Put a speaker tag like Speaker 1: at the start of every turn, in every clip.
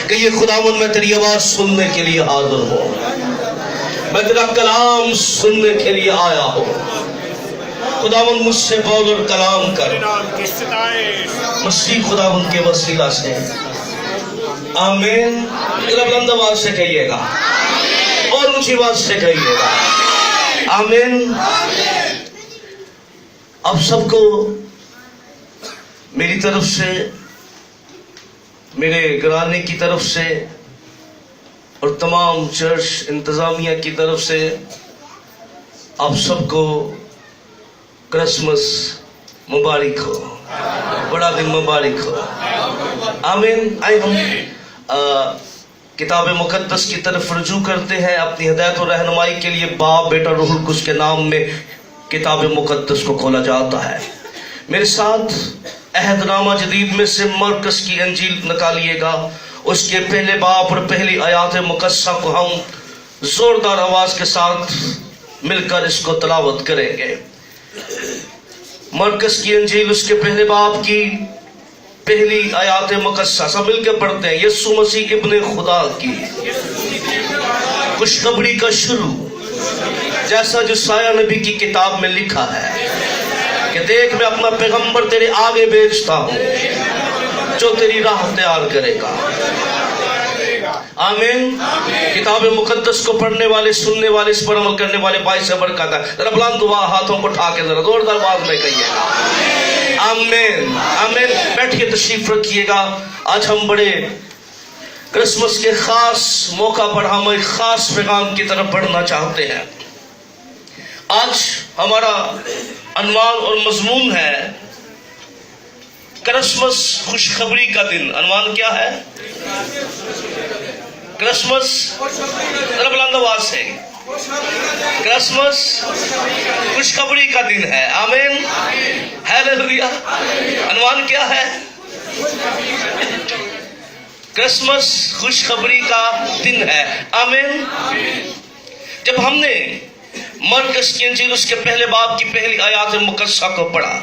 Speaker 1: کہ یہ خداوند میں تیری آواز سننے کے لیے حاضر ہوں، میں تیرا کلام سننے کے لیے آیا ہوں۔ خداوند مجھ سے بول اور کلام کر، مسیح خداوند کے وسیلہ سے، آمین۔ بلند آواز سے کہیے گا اور اونچی آواز سے کہیے گا، آمین۔ آپ سب کو میری طرف سے، میرے گھرانے کی طرف سے اور تمام چرچ انتظامیہ کی طرف سے آپ سب کو کرسمس مبارک ہو، بڑا دن مبارک ہو، آمین۔ آئے ہم کتاب مقدس کی طرف رجوع کرتے ہیں اپنی ہدایت و رہنمائی کے لیے۔ باپ، بیٹا، روح القدس کے نام میں کتاب مقدس کو کھولا جاتا ہے۔ میرے ساتھ عہد نامہ جدید میں سے مرکز کی انجیل نکالیے گا، اس کے پہلے باب اور پہلی آیات مقدسہ کو ہم زوردار آواز کے ساتھ مل کر اس کو تلاوت کریں گے۔ مرکز کی انجیل اس کے پہلے باب کی پہلی آیات مقدسہ سب مل کے پڑھتے ہیں۔ یسوع مسیح ابن خدا کی خوشخبری کا شروع، جیسا جو سایہ نبی کی کتاب میں لکھا ہے کہ دیکھ میں اپنا پیغمبر تیرے آگے بھیجتا ہوں جو تیری راہ تیار کرے گا، آمین۔ کتاب مقدس کو پڑھنے والے، سننے والے، اس پر عمل کرنے والے باعث برکت ہے۔ ذرا بلند دعا ہاتھوں کو اٹھا کے ذرا زوردار آواز میں کہیے گا، آمین، آمین۔ بیٹھیے، تشریف رکھیے گا۔ آج ہم بڑے کرسمس کے خاص موقع پر ہم ایک خاص پیغام کی طرف بڑھنا چاہتے ہیں۔ آج ہمارا عنوان اور مضمون ہے کرسمس خوشخبری کا دن۔ عنوان کیا ہے؟ کرسمس، ذرا بلند آواز سے، کرسمس خوشخبری کا دن ہے، آمین، ہیلیلویا۔ عنوان کیا ہے؟ کرسمس خوشخبری کا دن ہے، آمین۔ جب ہم نے مرکز کی انجیل اس کے پہلے باب کی پہلی آیات مقدسہ کو پڑھا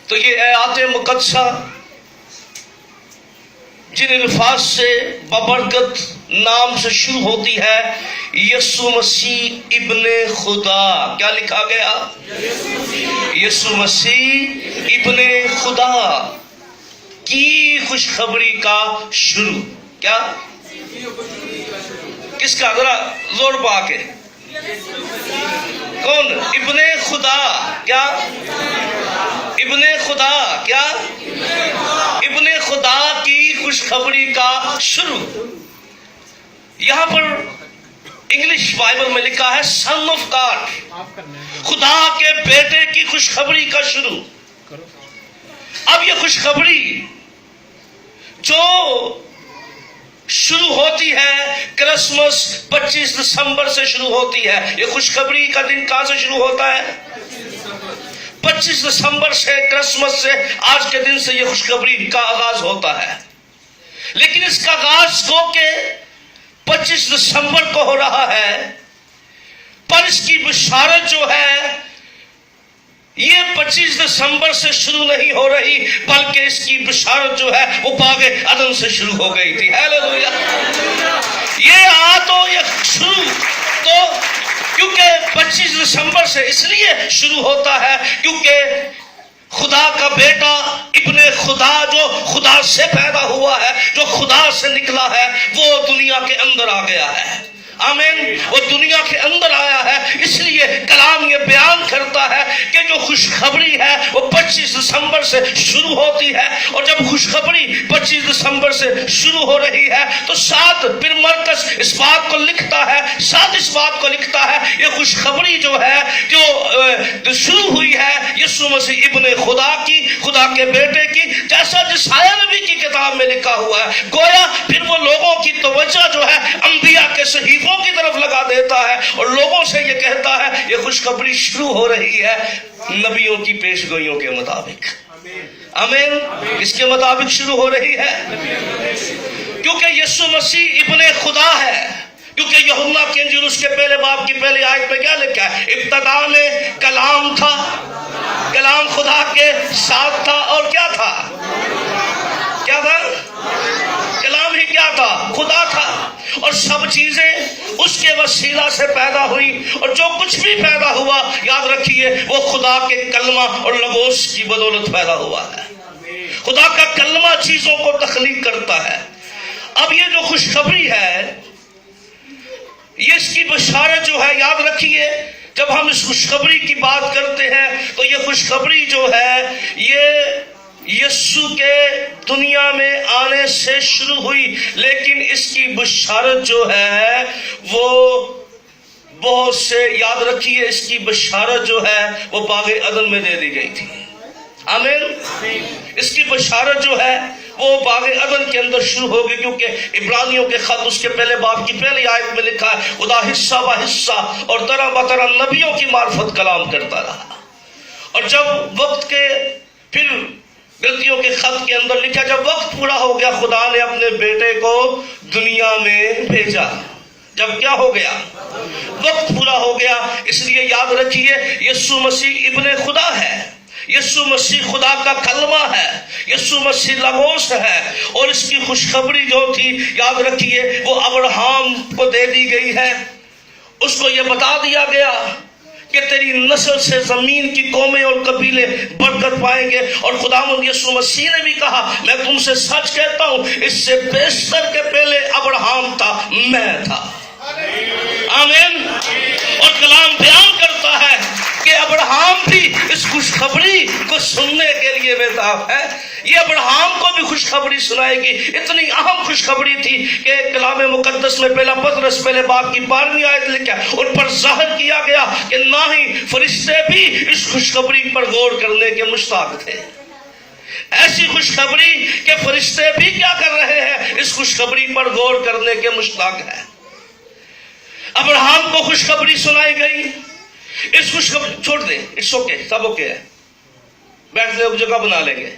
Speaker 1: تو یہ آیات مقدسہ جن الفاظ سے ببرکت نام سے شروع ہوتی ہے، یسوع مسیح ابن خدا، کیا لکھا گیا؟ یسوع مسیح ابن خدا کی خوشخبری کا شروع۔ کیا؟ کس کا؟ ذرا زور پا کے، کون؟ ابن خدا، کیا؟ ابن خدا، کیا؟ ابن خدا کی خوشخبری کا شروع۔ یہاں پر انگلش بائبل میں لکھا ہے سن آف گاڈ، خدا کے بیٹے کی خوشخبری کا شروع۔ اب یہ خوشخبری جو شروع ہوتی ہے کرسمس 25 دسمبر سے شروع ہوتی ہے۔ یہ خوشخبری کا دن کہاں سے شروع ہوتا ہے؟ 25 دسمبر سے، کرسمس سے، آج کے دن سے یہ خوشخبری کا آغاز ہوتا ہے۔ لیکن اس کا آغاز کو کہ 25 دسمبر کو ہو رہا ہے، پر اس کی بشارت جو ہے یہ 25 دسمبر سے شروع نہیں ہو رہی، بلکہ اس کی بشارت جو ہے وہ باغ عدن سے شروع ہو گئی تھی۔ ہیلیلویا۔ یہ شروع تو کیونکہ 25 دسمبر سے اس لیے شروع ہوتا ہے کیونکہ خدا کا بیٹا ابن خدا جو خدا سے پیدا ہوا ہے، جو خدا سے نکلا ہے، وہ دنیا کے اندر آ گیا ہے، آمین۔ وہ دنیا کے اندر آیا ہے، اس لیے کلام یہ بیان کرتا ہے کہ جو خوشخبری ہے وہ 25 دسمبر سے شروع ہوتی ہے۔ اور جب خوشخبری 25 دسمبر سے شروع ہو رہی ہے تو ساتھ پھر مرکز اس بات کو لکھتا ہے، یہ خوشخبری جو ہے جو شروع ہوئی ہے یسوع مسیح ابن خدا کی، خدا کے بیٹے کی، جیسا جسایہ نبی کی کتاب میں لکھا ہوا ہے۔ گویا پھر وہ لوگوں کی توجہ جو ہے انبیاء کے صحیفوں کی طرف لگا دیتا ہے اور لوگوں سے یہ کہتا ہے یہ خوشخبری شروع ہو رہی ہے نبیوں کی پیشگوئیوں کے مطابق، آمین۔ اس کے مطابق شروع ہو رہی ہے کیونکہ یسوع مسیح ابن خدا ہے، کیونکہ یوحنا کی انجیل اس کے پہلے باب کی پہلی آیت میں کیا لکھا ہے؟ ابتدا میں کلام تھا، کلام خدا کے ساتھ تھا اور کیا تھا؟ خدا تھا اور سب چیزیں اس کے وسیلہ سے پیدا ہوئی، اور جو کچھ بھی پیدا ہوا یاد رکھیے وہ خدا کے کلمہ اور لغوس کی بدولت پیدا ہوا ہے۔ خدا کا کلمہ چیزوں کو تخلیق کرتا ہے۔ اب یہ جو خوشخبری ہے، یہ اس کی بشارت جو ہے، یاد رکھیے جب ہم اس خوشخبری کی بات کرتے ہیں تو یہ خوشخبری جو ہے یہ یسوع کے دنیا میں آنے سے شروع ہوئی، لیکن اس کی بشارت جو ہے وہ بہت سے، یاد رکھیے اس کی بشارت جو ہے وہ باغ عدن میں دے دی گئی تھی۔ آمین۔ اس کی بشارت جو ہے وہ باغ عدن کے اندر شروع ہوگی، کیونکہ عبرانیوں کے خط اس کے پہلے باب کی پہلی آیت میں لکھا ہے خدا حصہ و حصہ اور طرح بطرح نبیوں کی معرفت کلام کرتا رہا، اور جب وقت کے پھر غلطیوں کے خط کے اندر لکھا جب وقت پورا ہو گیا خدا نے اپنے بیٹے کو دنیا میں بھیجا۔ جب کیا ہو گیا؟ وقت پورا ہو گیا۔ اس لیے یاد رکھیے یسوع مسیح ابن خدا ہے، یسوع مسیح خدا کا کلمہ ہے، یسوع مسیح لغوس ہے، اور اس کی خوشخبری جو تھی یاد رکھیے وہ ابراہم کو دے دی گئی ہے۔ اس کو یہ بتا دیا گیا کہ تیری نسل سے زمین کی قومیں اور قبیلے برکت پائیں گے، اور خداوند یسوع مسیح نے بھی کہا میں تم سے سچ کہتا ہوں اس سے بیشتر کے پہلے ابراہم تھا، میں تھا۔ آمین۔ اور کلام بیان کرتا ہے کہ ابراہم بھی اس خوشخبری کو سننے کے لیے بیتاب ہے۔ یہ ابراہم کو بھی خوشخبری سنائے گی۔ اتنی اہم خوشخبری تھی کہ کلام مقدس میں پہلا پطرس پہلے باب کی 12ویں آیت لکھا اور پر ظاہر کیا گیا کہ نہ ہی فرشتے بھی اس خوشخبری پر غور کرنے کے مشتاق تھے۔ ایسی خوشخبری کہ فرشتے بھی کیا کر رہے ہیں؟ اس خوشخبری پر غور کرنے کے مشتاق ہیں۔ ابراہم کو خوشخبری سنائی گئی۔ اس خوشخبری چھوڑ دیں، اٹس اوکے، سب اوکے ہے، بیٹھ لے جگہ بنا لیں گے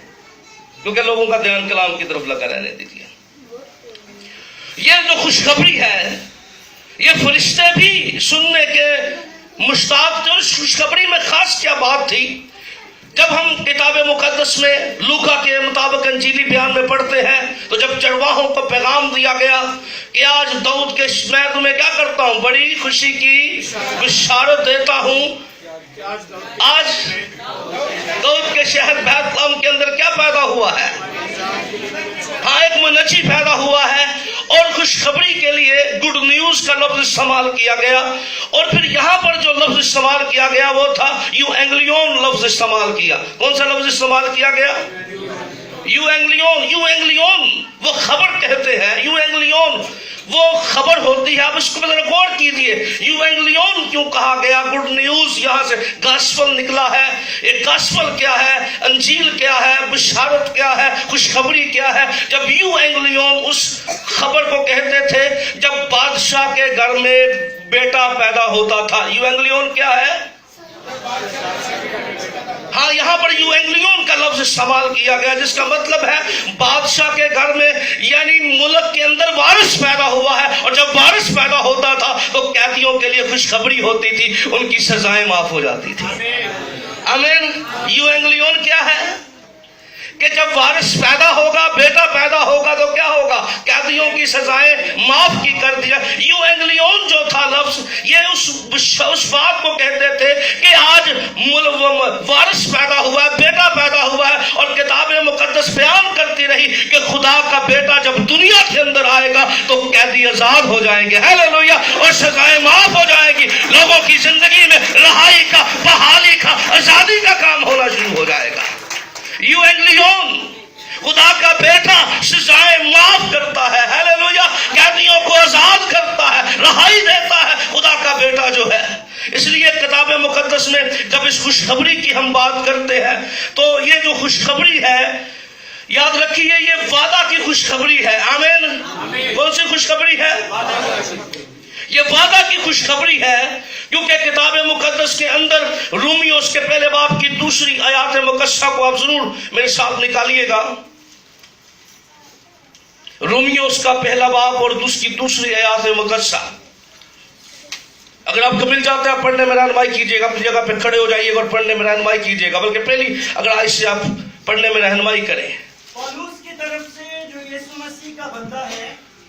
Speaker 1: کیونکہ لوگوں کا دھیان کلام کی طرف لگا رہنے دیجیے۔ یہ جو خوشخبری ہے یہ فرشتے بھی سننے کے مشتاق تھے۔ اس خوشخبری میں خاص کیا بات تھی؟ جب ہم کتاب مقدس میں لوکا کے مطابق انجیلی بیان میں پڑھتے ہیں تو جب چرواہوں کو پیغام دیا گیا کہ آج داؤد کے میں تمہیں کیا کرتا ہوں، بڑی خوشی کی بشارت دیتا ہوں، آج داؤد کے شہر بیت لحم کے اندر کیا پیدا ہوا ہے؟ ہاں، ایک منجی پیدا ہوا ہے، اور خوشخبری کے لیے گڈ نیوز کا لفظ استعمال کیا گیا، اور پھر یہاں پر جو لفظ استعمال کیا گیا وہ تھا یو اینگلیون لفظ استعمال کیا۔ کون سا لفظ استعمال کیا گیا؟ یو اینگلیون۔ یو اینگلیون وہ خبر کہتے ہیں، یو اینگلیون وہ خبر ہوتی ہے۔ اب اس کو ذرا غور کیجیے، یو اینگلیون کیوں کہا گیا؟ گڈ نیوز یہاں سے گاسپل نکلا ہے۔ ایک گاسپل کیا ہے، انجیل کیا ہے، بشارت کیا ہے، خوشخبری کیا ہے؟ جب یو اینگلیون اس خبر کو کہتے تھے جب بادشاہ کے گھر میں بیٹا پیدا ہوتا تھا۔ یو اینگلیون کیا ہے؟ ہاں، یہاں پر یو اینگلیون کا لفظ استعمال کیا گیا جس کا مطلب ہے بادشاہ کے گھر میں، یعنی ملک کے اندر وارث پیدا ہوا ہے، اور جب وارث پیدا ہوتا تھا تو قیدیوں کے لیے خوشخبری ہوتی تھی، ان کی سزائیں معاف ہو جاتی تھی۔ آمین۔ یو اینگلیون کیا ہے کہ جب وارث پیدا ہوگا، بیٹا پیدا ہوگا تو کیا ہوگا؟ قیدیوں کی سزائیں معاف کی کر دیا۔ یو اینگلیون جو تھا لفظ یہ اس بات کو کہتے تھے کہ آج وارث پیدا ہوا ہے، بیٹا پیدا ہوا ہے، اور کتاب مقدس بیان کرتی رہی کہ خدا کا بیٹا جب دنیا کے اندر آئے گا تو قیدی آزاد ہو جائیں گے، ہیلیلویا، اور سزائیں معاف ہو جائیں گی، لوگوں کی زندگی میں رہائی کا، بحالی کا، آزادی کا کام ہونا شروع ہو جائے گا۔ یو اینگلیون خدا کا بیٹا سزائیں معاف کرتا ہے، ہیلیلویا، قیدیوں کو آزاد کرتا ہے، رہائی دیتا ہے، خدا کا بیٹا جو ہے۔ اس لیے کتاب مقدس میں جب اس خوشخبری کی ہم بات کرتے ہیں تو یہ جو خوشخبری ہے یاد رکھیے یہ وعدہ کی خوشخبری ہے۔ آمین۔ کون سی خوشخبری ہے؟ یہ وعدہ کی خوشخبری ہے، کیونکہ کتاب مقدس کے اندر رومیو اس کے پہلے باب کی 2 آیات مقدسہ کو آپ ضرور میرے ساتھ نکالیے گا۔ رومیو اس کا پہلا باب اور اس کی 2 آیات مقدسہ، اگر آپ کو مل جاتا ہے پڑھنے میں رہنمائی کیجیے گا، اپنی جگہ پہ کھڑے ہو جائیے گا اور پڑھنے میں رہنمائی کیجیے گا، بلکہ پہلی اگر آج سے آپ پڑھنے میں رہنمائی کریں۔
Speaker 2: پولس کی طرف سے جو یسوع مسیح کا بندہ ہے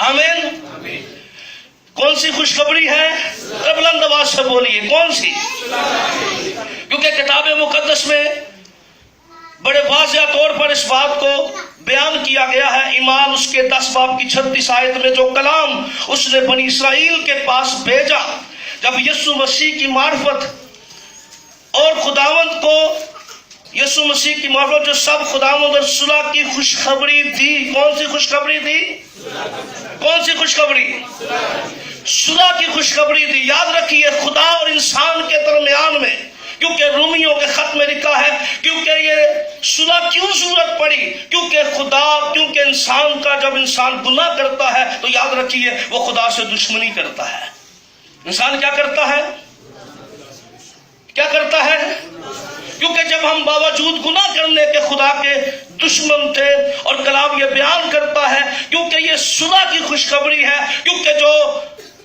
Speaker 1: آمین. کون سی خوشخبری ہے؟ بلند آواز سے بولیے کون سی؟ کیونکہ کتاب مقدس میں بڑے واضح طور پر اس بات کو بیان کیا گیا ہے. ایمان اس کے 10 باب کی 36 آیت میں جو کلام اس نے بنی اسرائیل کے پاس بھیجا جب یسوع مسیح کی معرفت اور خداوند کو یسوع مسیح کی معرفت جو سب خداوند اور صلح کی خوشخبری تھی. کون سی خوشخبری تھی؟ کون سی خوشخبری؟ صلح کی خوشخبری تھی. یاد رکھیے خدا اور انسان کے درمیان میں، کیونکہ رومیوں کے خط میں لکھا ہے کیونکہ یہ صلح کیوں ضرورت پڑی؟ کیونکہ انسان کا جب انسان گناہ کرتا ہے تو یاد رکھیے وہ خدا سے دشمنی کرتا ہے. انسان کیا کرتا ہے؟ کیا کرتا ہے؟ کیونکہ جب ہم باوجود گناہ کرنے کے خدا کے دشمن تھے، اور کلام یہ بیان کرتا ہے کیونکہ یہ صلح کی خوشخبری ہے، کیونکہ جو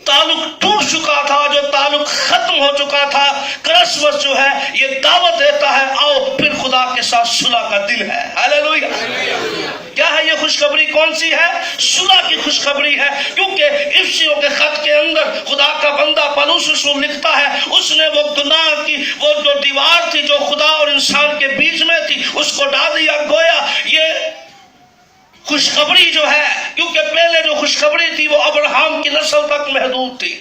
Speaker 1: تعلق ٹوٹ چکا تھا، جو تعلق ختم ہو چکا تھا، کرسمس جو ہے یہ دعوت دیتا ہے آؤ پھر خدا کے ساتھ صلح کا دن ہے. ہاللیلویا. کیا ہے یہ خوشخبری؟ کون سی ہے؟ صلح کی خوشخبری ہے. کیونکہ افسیوں کے خط کے اندر خدا کا بندہ پولس رسول لکھتا ہے اس نے وہ گناہ کی وہ جو دیوار تھی جو خدا اور انسان کے بیچ میں تھی اس کو ڈال دیا. گویا یہ خوشخبری جو ہے، کیونکہ پہلے جو خوشخبری تھی وہ ابراہم کی نسل تک محدود تھی،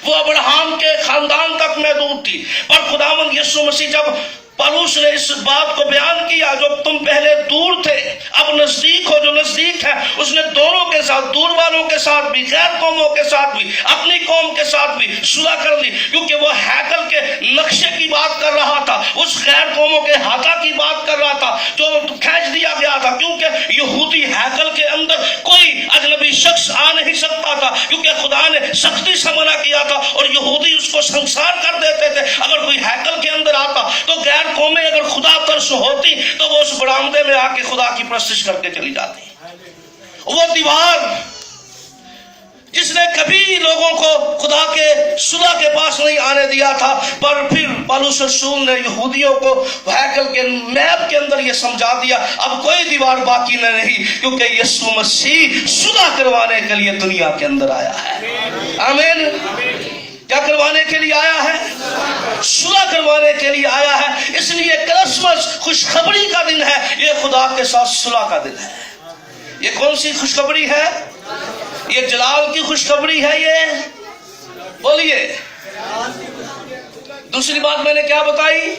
Speaker 1: وہ ابراہم کے خاندان تک محدود تھی. پر خداوند یسوع مسیح جب پولس نے اس بات کو بیان کیا جو تم پہلے دور تھے اب نزدیک ہو، جو نزدیک ہے اس نے دونوں کے ساتھ، دور والوں کے ساتھ بھی، غیر قوموں کے ساتھ بھی، اپنی قوم کے ساتھ بھی صلح کر لی. کیونکہ وہ ہیکل کے نقشے کی بات کر رہا تھا، اس غیر قوموں کے ہاتھا کی بات کر رہا تھا جو کھینچ دیا گیا تھا. کیونکہ یہودی ہیکل کے اندر کوئی اجنبی شخص آ نہیں سکتا تھا، کیونکہ خدا نے سختی سے منع کیا تھا اور یہودی اس کو سنسار کر دیتے تھے. اگر کوئی ہیکل کے اندر آتا تو غیر قومیں اگر خدا ترس ہوتی تو وہ اس برآمدے میں آ کے خدا کی پرستش کر کے چلی جاتی. وہ دیوار جس نے کبھی لوگوں کو خدا کے صلح کے پاس نہیں آنے دیا تھا، پر پھر پولس رسول نے یہودیوں کو ہیکل کے میپ کے اندر یہ سمجھا دیا اب کوئی دیوار باقی نہ رہی، کیونکہ یسوع مسیح صلح کروانے کے لیے دنیا کے اندر آیا ہے. آمین. کیا کروانے کے لیے آیا ہے؟ صلح کروانے کے لیے آیا ہے. اس لیے کرسمس خوشخبری کا دن ہے، یہ خدا کے ساتھ صلح کا دن ہے. یہ کون سی خوشخبری ہے؟ یہ جلال کی خوشخبری ہے. یہ بولیے. دوسری بات میں نے کیا بتائی؟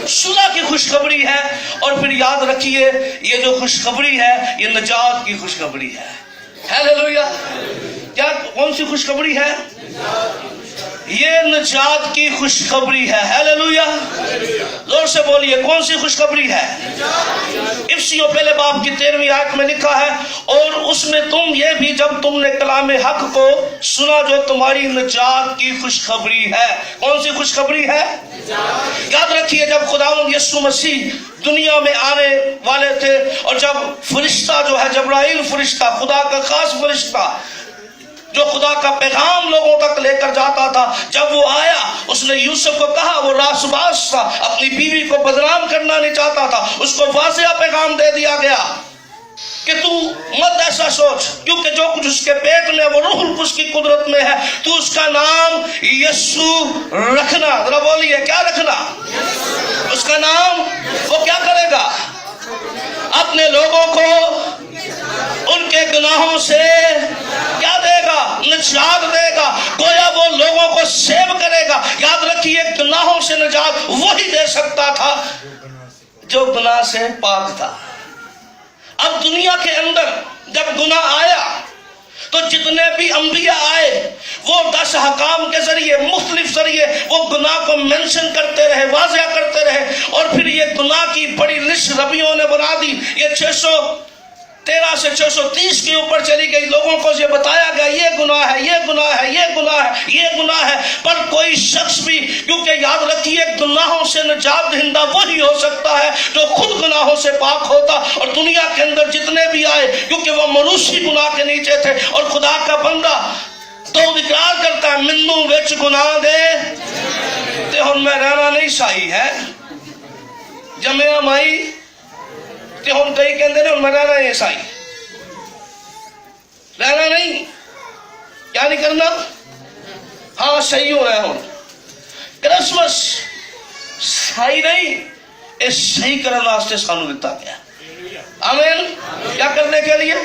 Speaker 1: صلح کی خوشخبری ہے. اور پھر یاد رکھیے یہ جو خوشخبری ہے یہ نجات کی خوشخبری ہے. ہاللیلویا. کیا کون سی خوشخبری ہے؟ یہ نجات کی خوشخبری ہے. ہاللیلویا. زور سے بولیے کون سی خوشخبری ہے؟ افسیوں پہلے باب کی 13ویں آیت میں لکھا ہے اور اس میں تم یہ بھی جب تم نے کلام حق کو سنا جو تمہاری نجات کی خوشخبری ہے. کون سی خوشخبری ہے؟ یاد رکھیے جب خداوند یسوع مسیح دنیا میں آنے والے تھے اور جب فرشتہ جو ہے جبرائیل فرشتہ، خدا کا خاص فرشتہ جو خدا کا پیغام لوگوں تک لے کر جاتا تھا، جب وہ آیا اس نے یوسف کو کہا، وہ راس باز تھا، اپنی بیوی کو بدنام کرنا نہیں چاہتا تھا، اس کو واضح پیغام دے دیا گیا کہ تو مت ایسا سوچ، کیونکہ جو کچھ اس کے پیٹ میں وہ روح القدس کی قدرت میں ہے، تو اس کا نام یسوع رکھنا. ذرا بولیے کیا رکھنا؟ اس کا نام. وہ کیا کرے گا؟ اپنے لوگوں کو ان کے گناہوں سے کیا دے گا؟ نجات دے گا. گویا وہ لوگوں کو سیو کرے گا. یاد رکھیے گناہوں سے نجات وہی دے سکتا تھا جو گناہ سے پاک تھا. اب دنیا کے اندر جب گناہ آیا تو جتنے بھی انبیاء آئے وہ 10 حکام کے ذریعے مختلف ذریعے وہ گناہ کو مینشن کرتے رہے، واضح کرتے رہے، اور پھر یہ گناہ کی بڑی لسٹ ربیوں نے بنا دی. یہ 613 سے 630 کے اوپر چلی گئی. لوگوں کو یہ بتایا گیا یہ گناہ ہے، یہ گناہ ہے، یہ گناہ ہے، یہ گناہ ہے. پر کوئی شخص بھی، کیونکہ یاد رکھیے گناہوں سے نجات دہندہ وہی ہو سکتا ہے جو خود گناہوں سے پاک ہوتا. اور دنیا کے اندر جتنے بھی آئے کیونکہ وہ مروسی گناہ کے نیچے تھے، اور خدا کا بندہ تو اقرار کرتا ہے منو وچ گناہ دے تے ہن میں رہنا نہیں سائی ہے جمیا مائی تے ہن کئی کہندے نے ہن میں رہنا ہے سائی. رہنا نہیں، کیا نہیں کرنا؟ ہاں صحیح ہو رہے ہوں کرسمس صحیح نہیں، اس صحیح کرنے واسطے سانو دیتا گیا۔ آمین۔ کیا کرنے کے لیے؟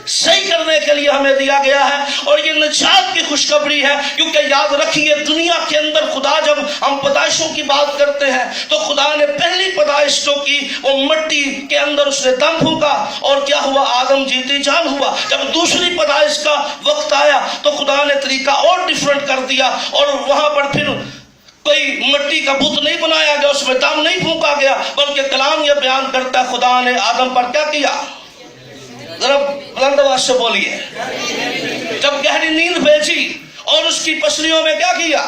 Speaker 1: صحیح کرنے کے لیے ہمیں دیا گیا ہے، اور یہ نجات کی خوشخبری ہے۔ کیونکہ یاد رکھیے دنیا کے اندر خدا جب ہم پیدائشوں کی بات کرتے ہیں تو خدا نے پہلی پیدائش جو کی وہ مٹی کے اندر اس نے دم پھونکا، اور کیا ہوا؟ آدم جیتی جان ہوا۔ جب دوسری پیدائش کا وقت آیا تو خدا نے طریقہ اور ڈیفرنٹ کر دیا، اور وہاں پر پھر کوئی مٹی کا بت نہیں بنایا گیا، اس میں دم نہیں پھونکا گیا، بلکہ کلام یہ بیان کرتا ہے خدا نے آدم پر کیا کیا؟ ذرا بلند آواز سے بولیے۔ جب گہری نیند بھیجی اور اس کی پسلیوں میں کیا کیا؟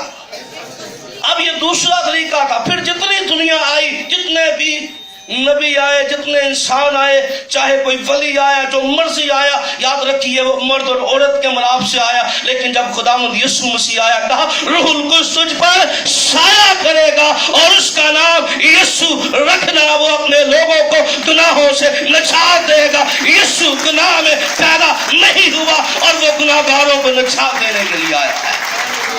Speaker 1: اب یہ دوسرا طریقہ تھا۔ پھر جتنی دنیا آئی، جتنے بھی نبی آئے، جتنے انسان آئے، چاہے کوئی ولی آیا، جو مرضی آیا، یاد رکھیے وہ مرد اور عورت کے ملاپ سے آیا، لیکن جب خداوند یسوع مسیح آیا کہا روح القدس تجھ پر سایہ کرے گا، اور اس کا نام یسوع رکھنا، وہ اپنے لوگوں کو گناہوں سے نجات دے گا۔ یسوع گناہ میں پیدا نہیں ہوا، اور وہ گناہ گاروں کو نجات دینے کے لیے آیا ہے۔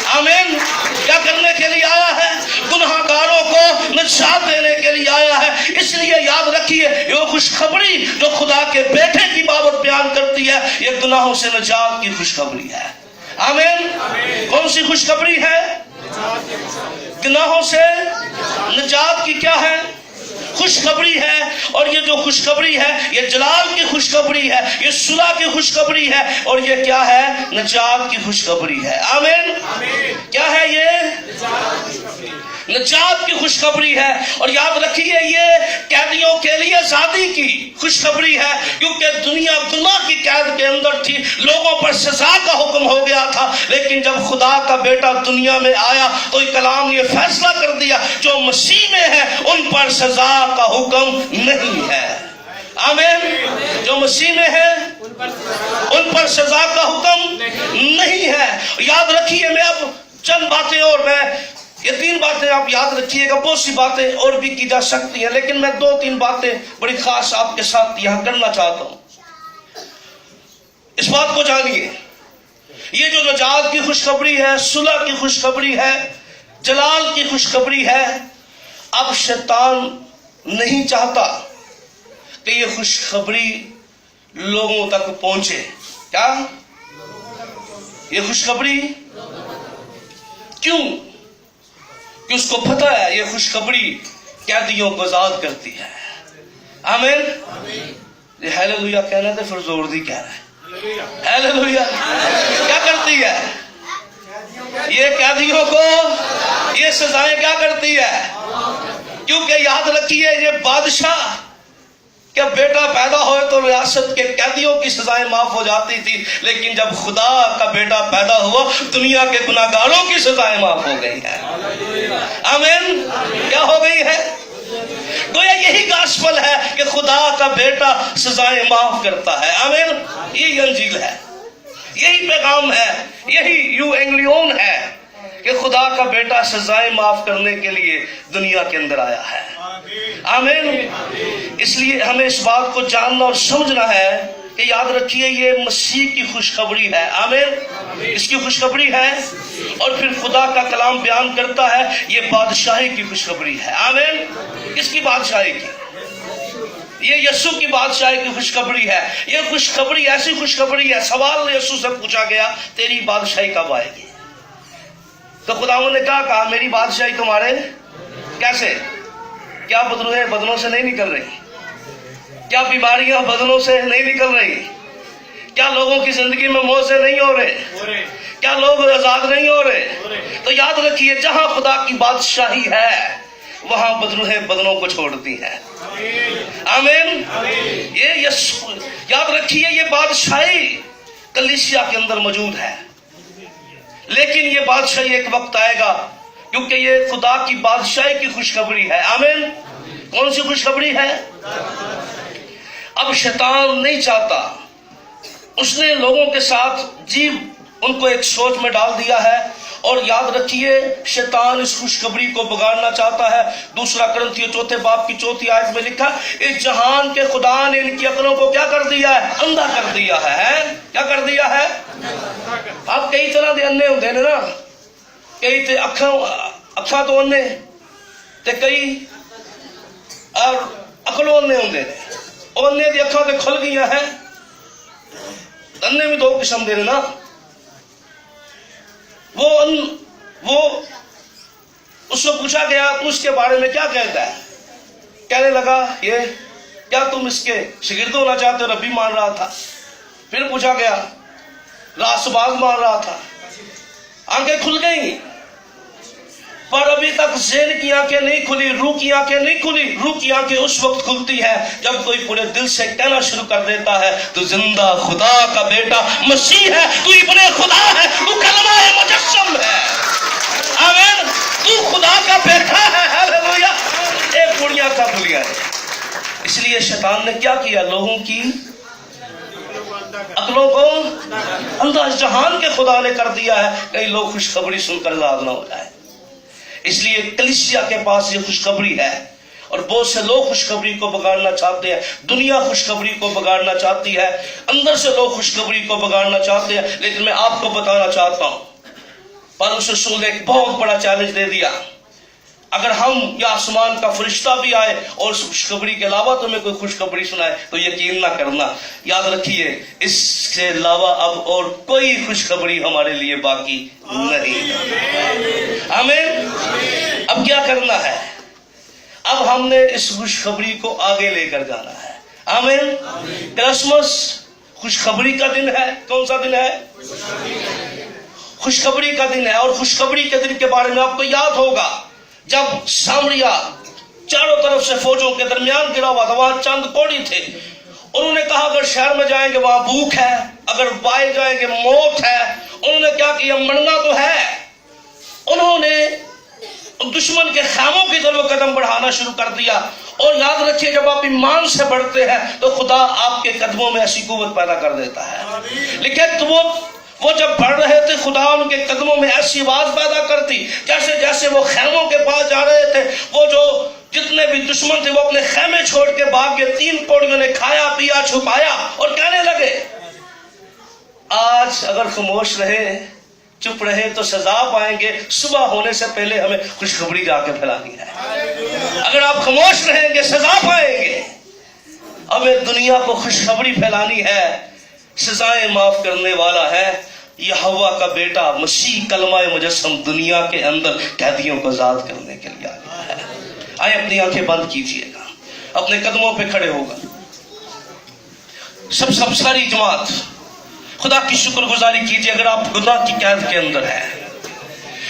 Speaker 1: آمین۔ کیا کرنے کے لیے آیا ہے؟ گناہ گاروں کو نجات دینے کے لیے آیا ہے۔ اس لیے یاد رکھیے یہ خوشخبری جو خدا کے بیٹے کی بابت بیان کرتی ہے، یہ گناہوں سے نجات کی خوشخبری ہے۔ آمین۔ کون سی خوشخبری ہے؟ گناہوں سے نجات کی کیا ہے؟ خوشخبری ہے۔ اور یہ جو خوشخبری ہے یہ جلال کی خوشخبری ہے، یہ صلح کی خوشخبری ہے، اور یہ کیا ہے؟ نجات کی خوشخبری ہے۔ آمین۔ کیا ہے یہ؟ نجات کی خوشخبری ہے۔ اور یاد رکھیے یہ قیدیوں کے لیے آزادی کی خوشخبری ہے، کیونکہ دنیا گناہ کی قید کے اندر تھی، لوگوں پر سزا کا حکم ہو گیا تھا، لیکن جب خدا کا بیٹا دنیا میں آیا تو کلام نے یہ فیصلہ کر دیا جو مسیح میں ہے ان پر سزا کا حکم نہیں ہے۔ آمین۔ جو مسیح میں ہے ان پر سزا کا حکم نہیں ہے۔ یاد رکھیے، میں اب چند باتیں، اور میں یہ 3 باتیں آپ یاد رکھیے گا، بہت سی باتیں اور بھی کی جا سکتی ہیں، لیکن میں 2-3 باتیں بڑی خاص آپ کے ساتھ یہاں کرنا چاہتا ہوں۔ اس بات کو جانیے، یہ جو نجات کی خوشخبری ہے، صلح کی خوشخبری ہے، جلال کی خوشخبری ہے، اب شیطان نہیں چاہتا کہ یہ خوشخبری لوگوں تک پہنچے۔ کیا یہ خوشخبری؟ کیوں؟ کہ اس کو پتہ ہے یہ خوشخبری قیدیوں کو آزاد کرتی ہے۔ آمین۔ یہ ہیلیلویا کہنا تھا، پھر زور دی کہہ رہا ہے ہیلیلویا۔ کیا کرتی ہے یہ؟ قیدیوں کو یہ سزائیں کیا کرتی ہے؟ کیونکہ یاد رکھیے یہ بادشاہ کہ بیٹا پیدا ہوئے تو ریاست کے قیدیوں کی سزائیں معاف ہو جاتی تھی، لیکن جب خدا کا بیٹا پیدا ہوا دنیا کے گناہگاروں کی سزائیں معاف ہو گئی ہیں۔ آمین۔ کیا ہو گئی ہے؟ گویا یہی گاسپل ہے کہ خدا کا بیٹا سزائیں معاف کرتا ہے۔ آمین۔ یہ انجیل ہے، یہی پیغام ہے، یہی ایونگیلیون ہے کہ خدا کا بیٹا سزائیں معاف کرنے کے لیے دنیا کے اندر آیا ہے۔ آمین۔ اس لیے ہمیں اس بات کو جاننا اور سمجھنا ہے کہ یاد رکھیے یہ مسیح کی خوشخبری ہے۔ آمین۔ اس کی خوشخبری ہے، اور پھر خدا کا کلام بیان کرتا ہے یہ بادشاہی کی خوشخبری ہے۔ آمین۔ کس کی بادشاہی کی؟ یہ یسوع کی بادشاہی کی خوشخبری ہے۔ یہ خوشخبری ایسی خوشخبری ہے، سوال یسوع سے پوچھا گیا تیری بادشاہی کب آئے گی؟ تو خداوند نے کہا میری بادشاہی تمہارے کیسے؟ کیا بدنوں سے نہیں نکل رہی؟ کیا بیماریاں بدنوں سے نہیں نکل رہی؟ کیا لوگوں کی زندگی میں موت نہیں ہو رہے؟ کیا لوگ آزاد نہیں ہو رہے؟ تو یاد رکھیے جہاں خدا کی بادشاہی ہے وہاں بدنوں کو چھوڑتی ہے۔ آمین۔ یہ یاد رکھیے یہ بادشاہی کلیسیا کے اندر موجود ہے، لیکن یہ بادشاہی ایک وقت آئے گا، کیونکہ یہ خدا کی بادشاہی کی خوشخبری ہے۔ آمین۔ کون سی خوشخبری ہے؟ اب شیطان نہیں چاہتا، اس نے لوگوں کے ساتھ ان کو ایک سوچ میں ڈال دیا ہے، اور یاد رکھیے شیطان اس خوشخبری کو بگاڑنا چاہتا ہے. دوسرا کرنتھیوں 4 باب کی 4 آیت میں لکھا اس جہان کے خدا نے ان کی عقلوں کو کیا کر دیا ہے؟ اندھا کر دیا ہے. کیا کر دیا ہے؟ آپ کئی طرح دے انے ہوندے نے نا, کئی تے اکھاں تو انے تے کئی عقلوں انے ہوندے نے. انے دی اکھاں تے کھل گئیاں ہیں, انے بھی 2 قسم دے نے نا. وہ اس کو پوچھا گیا تو اس کے بارے میں کیا کہتا ہے؟ کہنے لگا یہ کیا تم اس کے شاگرد ہونا چاہتے ہو؟ ربی مان رہا تھا. پھر پوچھا گیا راست باز مان رہا تھا. آنکھیں کھل گئی پر ابھی تک ذہن کی آنکھیں نہیں کھلی, روح کی آنکھیں نہیں کھلی. روح کی آنکھیں اس وقت کھلتی ہے جب کوئی پورے دل سے کہنا شروع کر دیتا ہے تو زندہ خدا کا بیٹا مسیح ہے, تو ابن خدا ہے, تو کلمہ مجسم ہے. آمین. تو خدا کا بیٹا ہے. ہاللویا. ایک گڑیا کا بلیا ہے. اس لیے شیطان نے کیا کیا؟ لوگوں کی عقلوں کو اندھا جہان کے خدا نے کر دیا ہے. کئی لوگ خوشخبری سن کر آزاد نہ ہو جائے. اس لیے کلیسیا کے پاس یہ خوشخبری ہے اور بہت سے لوگ خوشخبری کو بگاڑنا چاہتے ہیں. دنیا خوشخبری کو بگاڑنا چاہتی ہے, اندر سے لوگ خوشخبری کو بگاڑنا چاہتے ہیں. لیکن میں آپ کو بتانا چاہتا ہوں پولس رسول نے ایک بہت بڑا چیلنج دے دیا. اگر ہم یا آسمان کا فرشتہ بھی آئے اور اس خوشخبری کے علاوہ تمہیں کوئی خوشخبری سنائے تو یقین نہ کرنا. یاد رکھیے اس سے علاوہ اب اور کوئی خوشخبری ہمارے لیے باقی نہیں. آمین. اب کیا کرنا ہے؟ اب ہم نے اس خوشخبری کو آگے لے کر جانا ہے. آمین. کرسمس خوشخبری کا دن ہے. کون سا دن ہے؟ خوشخبری کا دن ہے. اور خوشخبری کے دن کے بارے میں آپ کو یاد ہوگا جب سامریا چاروں طرف سے فوجوں کے درمیان گرا ہوا تھا, وہاں چند کوڑی تھے. انہوں نے کہا اگر شہر میں جائیں گے وہاں بھوک ہے, اگر باہر جائیں گے موت ہے. انہوں نے کیا کیا؟ مرنا تو ہے. انہوں نے دشمن کے خیموں کی طرف قدم بڑھانا شروع کر دیا. اور یاد رکھیے جب آپ ایمان سے بڑھتے ہیں تو خدا آپ کے قدموں میں ایسی قوت پیدا کر دیتا ہے. لیکن وہ جب بڑھ رہے تھے خدا ان کے قدموں میں ایسی آواز پیدا کرتی جیسے جیسے وہ خیموں کے پاس جا رہے تھے وہ جو جتنے بھی دشمن تھے وہ اپنے خیمے چھوڑ کے بھاگ گئے. 3 کوڑیوں نے کھایا پیا چھپایا اور کہنے لگے آج اگر خاموش رہے چپ رہے تو سزا پائیں گے. صبح ہونے سے پہلے ہمیں خوشخبری جا کے پھیلانی ہے. اگر آپ خاموش رہیں گے سزا پائیں گے. ہمیں دنیا کو خوشخبری پھیلانی ہے. سزائیں معاف کرنے والا ہے. یہوہ کا بیٹا مسیح کلمہ مجسم دنیا کے اندر قیدیوں کو آزاد کرنے کے لیے آیا ہے. آئے اپنی آنکھیں بند کیجئے گا, اپنے قدموں پہ کھڑے ہوگا. سب ساری جماعت خدا کی شکر گزاری کیجئے. اگر آپ گناہ کی قید کے اندر ہیں,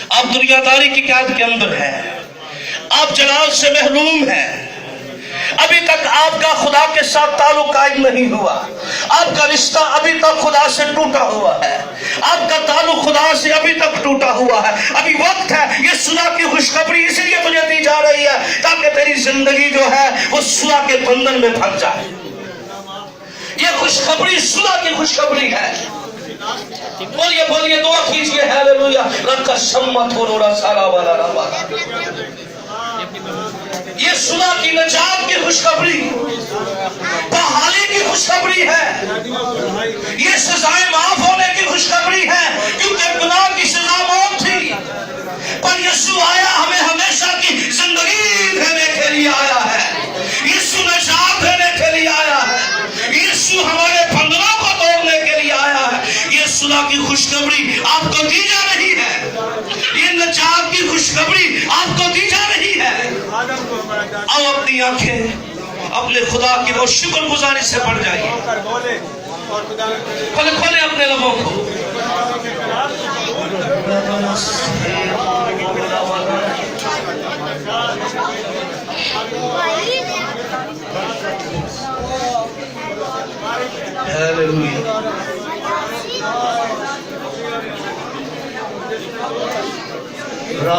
Speaker 1: آپ دنیا داری کی قید کے اندر ہیں, آپ جلال سے محروم ہیں, ابھی تک آپ کا خدا کے ساتھ تعلق قائم نہیں ہوا, آپ کا رشتہ ابھی تک خدا سے ٹوٹا ہوا ہے, آپ کا تعلق خدا سے ابھی تک ٹوٹا ہوا ہے, ابھی وقت ہے. یہ صلح کی خوشخبری اس لیے تجھے دی جا رہی ہے تاکہ تیری زندگی جو ہے وہ صلح کے بندھن میں پھنس جائے. یہ خوشخبری صلح کی خوشخبری ہے. بولیے دعا کیجئے. ہاللویا. رکھا شمت ہو روڑا سارا والا روا. یہ صلح کی نجات کی خوشخبری, بحالی کی خوشخبری ہے. یہ سزائیں معاف ہونے کی خوشخبری ہے کیونکہ گناہ کی سزا موت تھی پر یسوع آیا ہمیں ہمیشہ کی زندگی دینے کے لیے آیا ہے. یسوع نجات دینے کے لیے آیا ہے. یسوع ہمارے بندھنوں کو توڑنے کے لیے آیا ہے. یہ صلح کی خوشخبری آپ کو دی جا رہی ہے. یہ نجات کی خوشخبری آپ کو دی جا رہی ہے. آؤ اپنی آنکھیں اپنے خدا کی وہ شکر گزاری سے بڑھ جائیے. کھولے اپنے لبوں کو.